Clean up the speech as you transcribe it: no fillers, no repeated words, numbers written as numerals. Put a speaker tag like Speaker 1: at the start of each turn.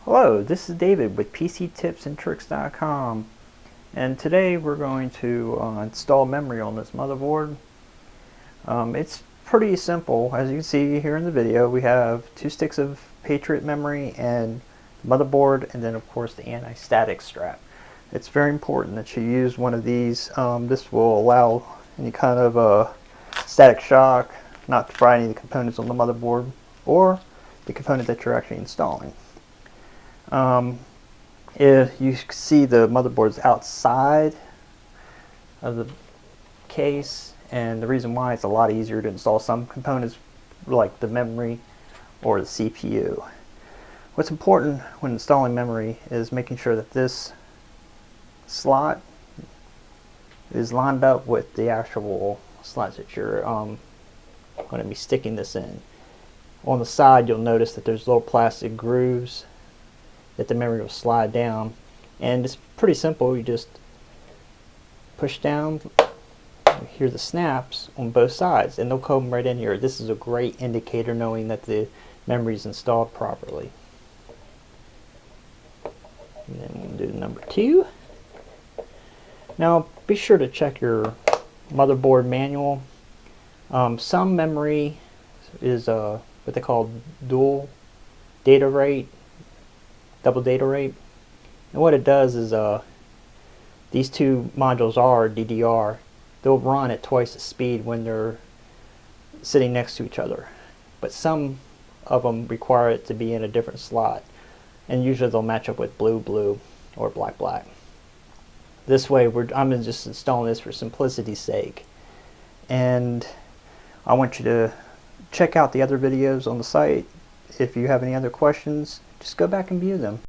Speaker 1: Hello, this is David with PCTipsandTricks.com, and today we're going to install memory on this motherboard. It's pretty simple. As you can see here in the video, we have 2 sticks of Patriot memory and the motherboard, and then of course the anti-static strap. It's very important that you use one of these. This will allow any kind of static shock not to fry any of the components on the motherboard or the component that you're actually installing. If you see the motherboard's outside of the case, and the reason why, it's a lot easier to install some components like the memory or the CPU. What's important when installing memory is making sure that this slot is lined up with the actual slots that you're going to be sticking this in. On the side, you'll notice that there's little plastic grooves that the memory will slide down, and it's pretty simple. You just push down, you hear the snaps on both sides, and they'll come right in here. This is a great indicator knowing that the memory is installed properly. And then we'll do number 2. Now be sure to check your motherboard manual. Some memory is what they call dual data rate, double data rate, and what it does is these two modules are DDR. They'll run at twice the speed when they're sitting next to each other, but some of them require it to be in a different slot, and usually they'll match up with blue or black. This way I'm just installing this for simplicity's sake, and I want you to check out the other videos on the site. If you have any other questions, just go back and view them.